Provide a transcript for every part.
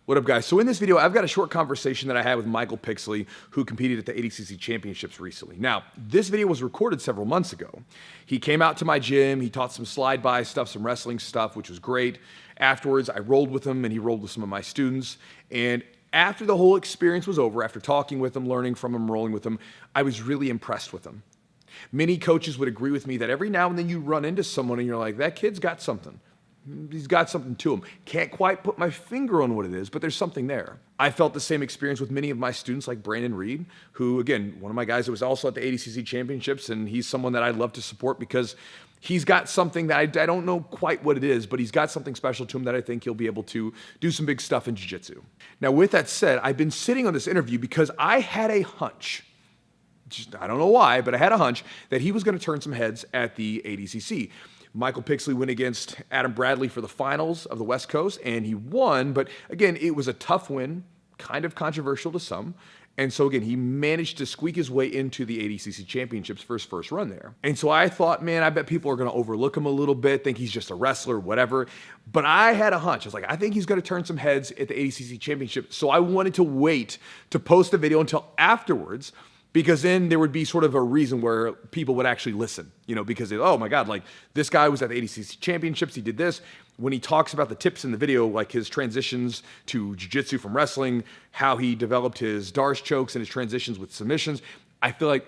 What up, guys? So in this video, I've got a short conversation that I had with Michael Pixley, who competed at the ADCC Championships recently. Now, this video was recorded several months ago. He came out to my gym, he taught some slide-by stuff, some wrestling stuff, which was great. Afterwards, I rolled with him and he rolled with some of my students. And after the whole experience was over, after talking with him, learning from him, rolling with him, I was really impressed with him. Many coaches would agree with me that every now and then you run into someone and you're like, that kid's got something. He's got something to him. Can't quite put my finger on what it is, but there's something there. I felt the same experience with many of my students like Brandon Reed, who, again, one of my guys that was also at the ADCC Championships, and he's someone that I'd love to support because he's got something that I don't know quite what it is, but he's got something special to him that I think he'll be able to do some big stuff in Jiu-Jitsu. Now, with that said, I've been sitting on this interview because I had a hunch. I don't know why, but I had a hunch that he was going to turn some heads at the ADCC. Michael Pixley went against Adam Bradley for the finals of the West Coast, and he won. But again, it was a tough win, kind of controversial to some. And so again, he managed to squeak his way into the ADCC Championships for his first run there. And so I thought, man, I bet people are going to overlook him a little bit, think he's just a wrestler, whatever. But I had a hunch. I was like, I think he's going to turn some heads at the ADCC Championship. So I wanted to wait to post the video until afterwards, because then there would be sort of a reason where people would actually listen, because they, oh my God, like this guy was at the ADCC Championships, he did this. When he talks about the tips in the video, like his transitions to Jiu-Jitsu from wrestling, how he developed his Darce chokes and his transitions with submissions, I felt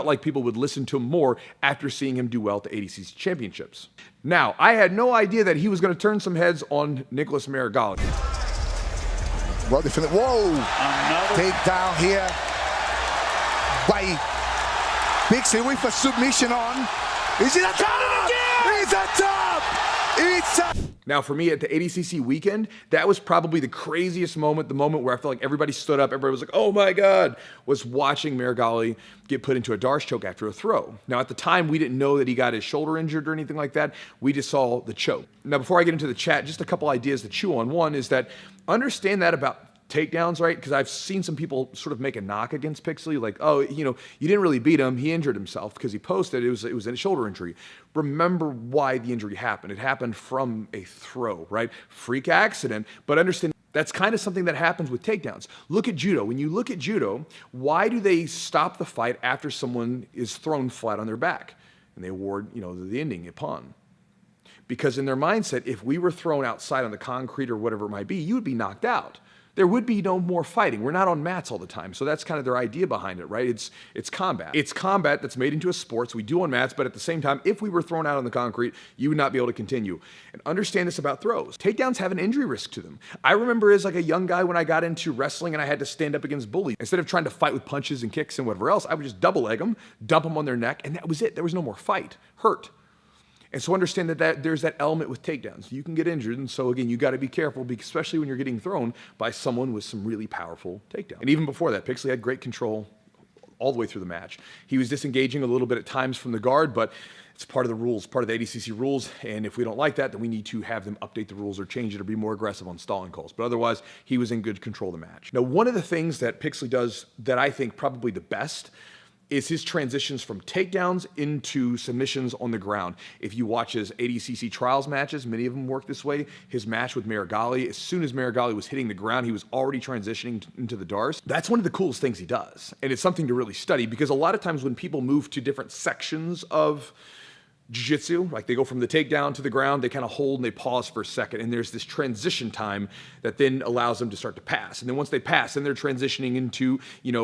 like people would listen to him more after seeing him do well at the ADCC Championships. Now, I had no idea that he was going to turn some heads on Nicholas Marigali. Well, whoa, takedown here by Pixley with a submission on. Is it a top? It's a top! It's a... Now, for me at the ADCC weekend, that was probably the craziest moment, the moment where I felt like everybody stood up, everybody was like, oh my God, was watching Marigali get put into a Darce choke after a throw. Now, at the time, we didn't know that he got his shoulder injured or anything like that. We just saw the choke. Now, before I get into the chat, just a couple ideas to chew on. One is that understand that about takedowns, right? Because I've seen some people sort of make a knock against Pixley, like, oh, you didn't really beat him. He injured himself because he posted it was a shoulder injury. Remember why the injury happened. It happened from a throw, right? Freak accident, but understand that's kind of something that happens with takedowns. Look at judo. When you look at judo, why do they stop the fight after someone is thrown flat on their back? And they award, the ending upon. Because in their mindset, if we were thrown outside on the concrete or whatever it might be, you would be knocked out. There would be no more fighting. We're not on mats all the time. So that's kind of their idea behind it, right? It's combat. It's combat that's made into a sport. So we do on mats, but at the same time, if we were thrown out on the concrete, you would not be able to continue. And understand this about throws. Takedowns have an injury risk to them. I remember as like a young guy when I got into wrestling and I had to stand up against bullies. Instead of trying to fight with punches and kicks and whatever else, I would just double leg them, dump them on their neck, and that was it. There was no more fight, hurt. And so understand that there's that element with takedowns. You can get injured, and so again, you got to be careful, especially when you're getting thrown by someone with some really powerful takedown. And even before that, Pixley had great control all the way through the match. He was disengaging a little bit at times from the guard, but it's part of the rules, part of the ADCC rules, and if we don't like that, then we need to have them update the rules or change it or be more aggressive on stalling calls. But otherwise, he was in good control of the match. Now, one of the things that Pixley does that I think probably the best is his transitions from takedowns into submissions on the ground. If you watch his ADCC Trials matches, many of them work this way. His match with Marigali, as soon as Marigali was hitting the ground, he was already transitioning into the Darce. That's one of the coolest things he does. And it's something to really study because a lot of times when people move to different sections of Jiu-Jitsu, like they go from the takedown to the ground, they kind of hold and they pause for a second, and there's this transition time that then allows them to start to pass. And then once they pass, then they're transitioning into,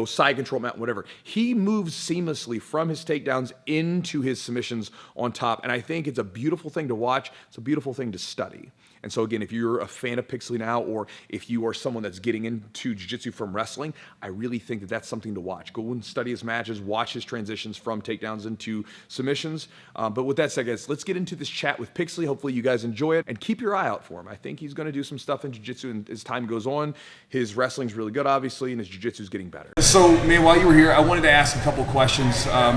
side control mount, whatever. He moves seamlessly from his takedowns into his submissions on top, and I think it's a beautiful thing to watch. It's a beautiful thing to study. And so again, if you're a fan of Pixley now, or if you are someone that's getting into Jiu-Jitsu from wrestling, I really think that that's something to watch. Go and study his matches, watch his transitions from takedowns into submissions. But with that said, guys, let's get into this chat with Pixley. Hopefully you guys enjoy it, and keep your eye out for him. I think he's going to do some stuff in Jiu-Jitsu and as time goes on. His wrestling's really good, obviously, and his Jiu-Jitsu's getting better. So, man, while you were here, I wanted to ask a couple questions.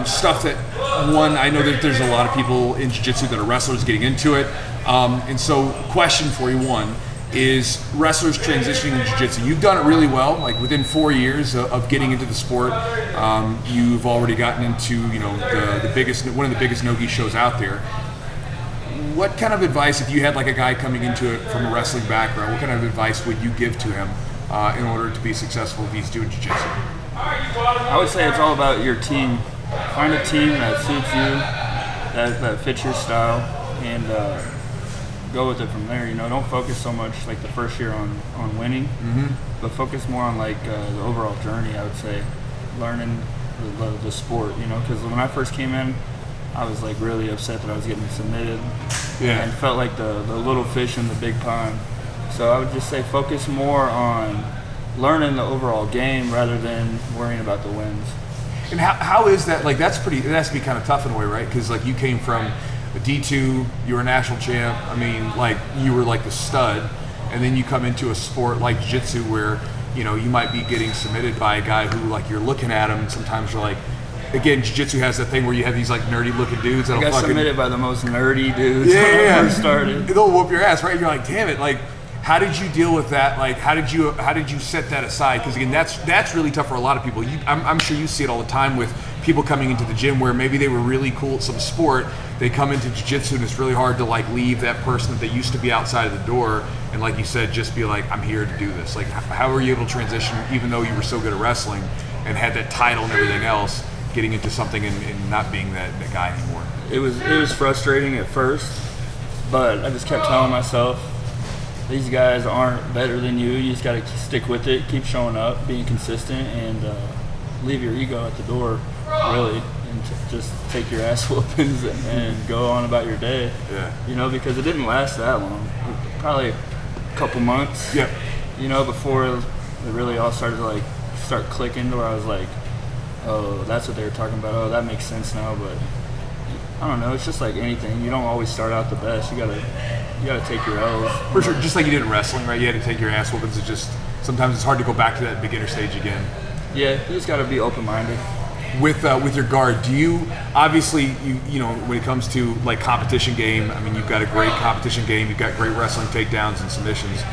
Stuff that, one, I know that there's a lot of people in Jiu-Jitsu that are wrestlers getting into it. And so, question for you, one, is wrestlers transitioning to Jiu-Jitsu. You've done it really well, like within 4 years of getting into the sport. You've already gotten into, one of the biggest no-gi shows out there. what kind of advice, if you had like a guy coming into it from a wrestling background, what kind of advice would you give to him in order to be successful if he's doing jiu-jitsu? I would say it's all about your team. Find a team that suits you, that fits your style, and go with it from there. You know, don't focus so much like the first year on winning, but focus more on like the overall journey. I would say, learning the sport. You know, because when I first came in, I was like really upset that I was getting submitted, and felt like the little fish in the big pond. So I would just say focus more on learning the overall game rather than worrying about the wins. And how is that? Like, that's pretty, it has to be kind of tough in a way, right? Because like you came from a D2, you were a national champ. I mean, like you were like the stud, and then you come into a sport like jiu-jitsu where, you know, you might be getting submitted by a guy who, like, you're looking at him and sometimes you're like, again, jiu-jitsu has that thing where you have these like nerdy looking dudes that'll I got submitted by the most nerdy dudes when I first started. They'll whoop your ass, right? You're like, damn it, like, how did you deal with that? Like, how did you set that aside? Because again, that's really tough for a lot of people. I'm sure you see it all the time with people coming into the gym where maybe they were really cool at some sport. They come into jiu-jitsu and it's really hard to like leave that person that they used to be outside of the door and, like you said, just be like, I'm here to do this. Like, how were you able to transition, even though you were so good at wrestling and had that title and everything else, getting into something and not being that guy anymore? It was frustrating at first, but I just kept telling myself, these guys aren't better than you. You just got to stick with it, keep showing up, being consistent, and leave your ego at the door, really, and just take your ass whoopings and go on about your day. Yeah. You know, because it didn't last that long. Probably a couple months. Yep. You know, before it really all started to like start clicking, to where I was like, oh, that's what they were talking about. Oh, that makes sense now. But I don't know. It's just like anything. You don't always start out the best. You gotta take your L's. For sure, just like you did in wrestling, right? You had to take your ass whoopings. It's just sometimes it's hard to go back to that beginner stage again. Yeah, you just gotta be open-minded. With your guard, do you obviously you know when it comes to like competition game? I mean, you've got a great competition game. You've got great wrestling takedowns and submissions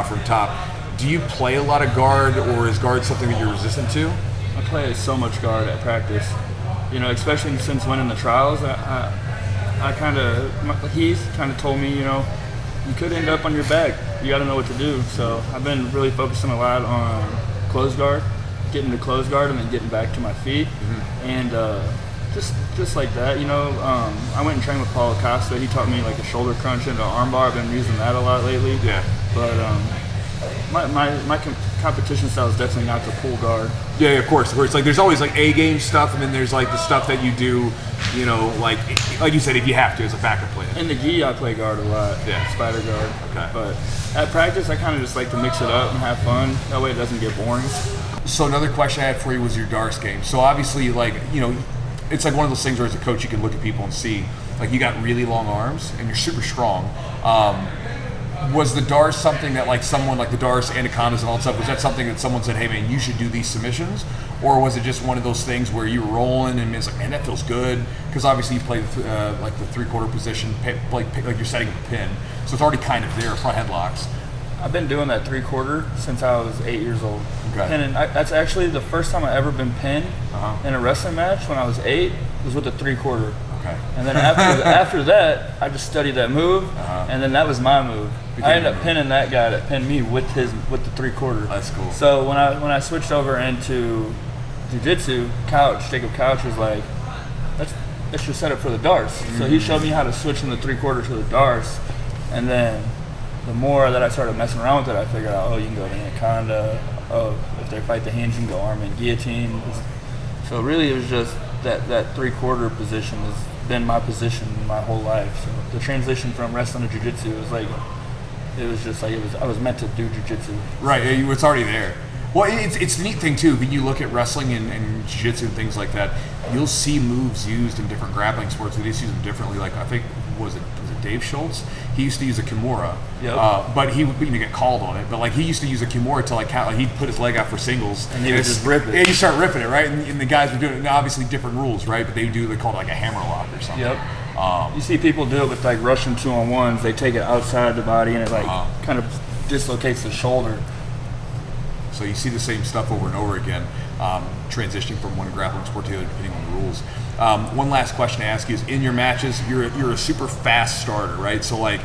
from top. Do you play a lot of guard, or is guard something that you're resistant to? I play so much guard at practice. You know, especially since winning the trials, he's kind of told me, you know, you could end up on your back. You got to know what to do. So I've been really focusing a lot on closed guard, getting to closed guard and then getting back to my feet. And just like that, you know, I went and trained with Paul Acosta. He taught me like a shoulder crunch and an arm bar. I've been using that a lot lately. Yeah. But my competition style is definitely not to pull guard. Yeah, of course. Where it's like there's always like A-game stuff, and then there's like the stuff that you do, you know, like you said, if you have to, as a backup plan. In the gi, I play guard a lot. Yeah. Spider guard. Okay. But at practice, I kind of just like to mix it up and have fun. That way, it doesn't get boring. So another question I had for you was your Darce game. So obviously, like, you know, it's like one of those things where as a coach you can look at people and see, like, you got really long arms and you're super strong. Was the Darce something that, like, someone like the Darce, Anacondas and all that stuff, was that something that someone said, hey man, you should do these submissions? Or was it just one of those things where you were rolling and it's like, man, that feels good? Because obviously you play like the three-quarter position, like you're setting up a pin. So it's already kind of there, front headlocks. I've been doing that three-quarter since I was 8 years old. Okay. And that's actually the first time I ever been pinned in a wrestling match when I was 8, was with a three-quarter. Okay. And then after that, I just studied that move, and then that was my move. I ended up pinning that guy that pinned me with the three-quarter. That's cool. So when I switched over into Jiu-Jitsu, Jacob Couch was like, that's your setup for the Darce. So he showed me how to switch from the three-quarter to the Darce, and then the more that I started messing around with it, I figured out, oh, you can go to Anaconda. Oh, if they fight the hinge, you can go arm and guillotine. So really, it was just that three-quarter position has been my position my whole life. So the transition from wrestling to jiu-jitsu was like, I was meant to do jiu-jitsu. Right, it's already there. Well, it's the neat thing too, when you look at wrestling and jiu-jitsu and things like that, you'll see moves used in different grappling sports. They just use them differently. Like, I think, was it Dave Schultz? He used to use a Kimura, but he would get called on it. But like, he used to use a Kimura to like he'd put his leg out for singles, and he would just rip it. Yeah, you start ripping it, right? And the guys were doing it. Now, obviously, different rules, right? But they call it like a hammer lock or something. Yep. You see people do it with like Russian 2-on-1s. They take it outside the body and it like kind of dislocates the shoulder. So you see the same stuff over and over again, transitioning from one grappling sport to the other depending on the rules. One last question to ask you is, in your matches, you're a super fast starter, right? So like,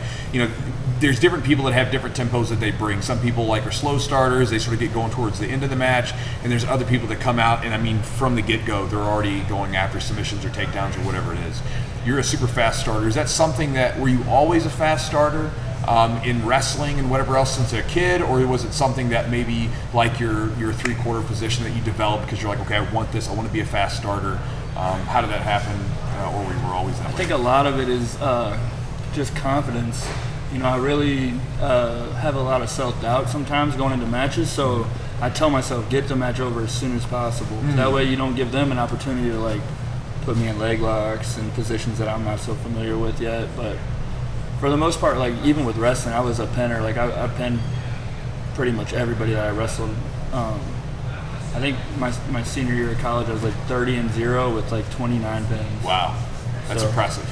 there's different people that have different tempos that they bring. Some people are slow starters, they sort of get going towards the end of the match, and there's other people that come out and, I mean, from the get-go, they're already going after submissions or takedowns or whatever it is. You're a super fast starter. Is that something were you always a fast starter in wrestling and whatever else since a kid, or was it something that maybe like your three-quarter position that you developed because you're like, okay, I want this, I want to be a fast starter? How did that happen, or we were always that way? I think a lot of it is just confidence. I really have a lot of self-doubt sometimes going into matches, so I tell myself, get the match over as soon as possible. That way you don't give them an opportunity to put me in leg locks and positions that I'm not so familiar with yet. But for the most part, even with wrestling, I was a pinner. I pinned pretty much everybody that I wrestled. I think my senior year of college, I was 30-0 with 29 pins. Wow, that's impressive.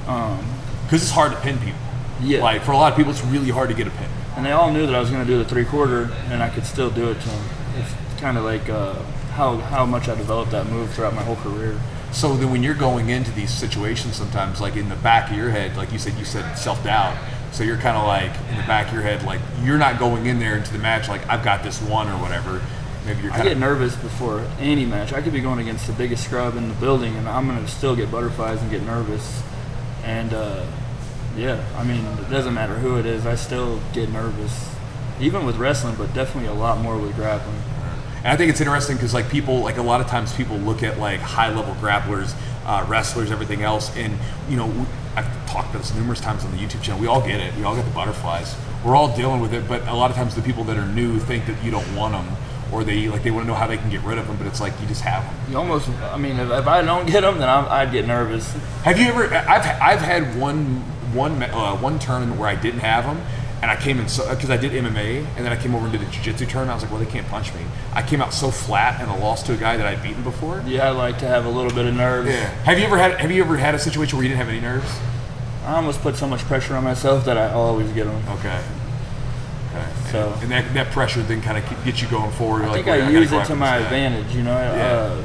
Because it's hard to pin people. Yeah. For a lot of people, it's really hard to get a pin. And they all knew that I was going to do the three-quarter, and I could still do it to them. It's kind of how much I developed that move throughout my whole career. So then when you're going into these situations sometimes, in the back of your head, like you said self-doubt. So you're kind of in the back of your head, you're not going in there into the match I've got this one or whatever. Maybe you're I get nervous before any match. I could be going against the biggest scrub in the building, and I'm going to still get butterflies and get nervous. And I mean, it doesn't matter who it is, I still get nervous. Even with wrestling, but definitely a lot more with grappling. And I think it's interesting because people, a lot of times people look at high-level grapplers, wrestlers, everything else, and I've talked about this numerous times on the YouTube channel. We all get it. We all get the butterflies. We're all dealing with it, but a lot of times the people that are new think that you don't want them, or they want to know how they can get rid of them, but it's you just have them. You almost, I mean, if I don't get them, then I'd get nervous. Have you ever? I've had one tournament where I didn't have them, and I came in because I did MMA, and then I came over and did a Jiu-Jitsu tournament. I was like, well, they can't punch me. I came out so flat, and I lost to a guy that I'd beaten before. Yeah, I like to have a little bit of nerves. Yeah. Have you ever had a situation where you didn't have any nerves? I almost put so much pressure on myself that I always get them. Okay. So and that pressure then kind of gets you going forward. I think I use it to my advantage, Yeah.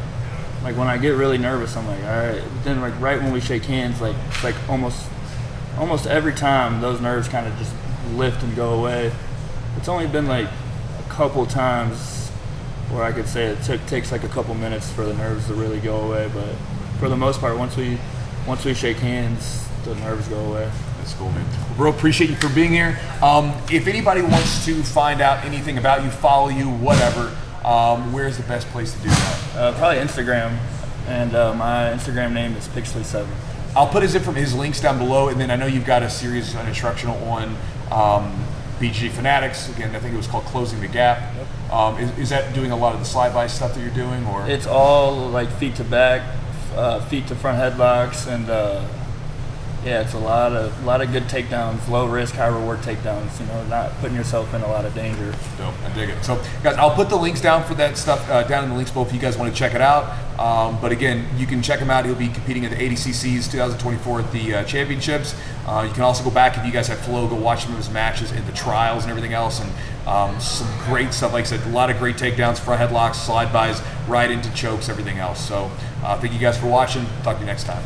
When I get really nervous, I'm like, all right. But then right when we shake hands, almost every time those nerves kind of just lift and go away. It's only been a couple times where I could say it takes a couple minutes for the nerves to really go away. But for the most part, once we shake hands, the nerves go away. That's cool, man. Bro, appreciate you for being here. If anybody wants to find out anything about you, follow you, whatever, where's the best place to do that? Probably Instagram, and my Instagram name is Pixley7. I'll put his links down below, and then I know you've got a series on instructional on BJJ Fanatics. Again, I think it was called Closing the Gap. Yep. Is that doing a lot of the slide-by stuff that you're doing, or? It's all feet to back, feet to front headlocks, and it's a lot of good takedowns, low risk, high reward takedowns. Not putting yourself in a lot of danger. Dope, I dig it. So, guys, I'll put the links down for that stuff down in the links below if you guys want to check it out. But again, you can check him out. He'll be competing at the ADCC's 2024 at the championships. You can also go back if you guys have flow, go watch some of his matches at the trials and everything else, and some great stuff. Like I said, a lot of great takedowns, front headlocks, slide bys, right into chokes, everything else. So, thank you guys for watching. Talk to you next time.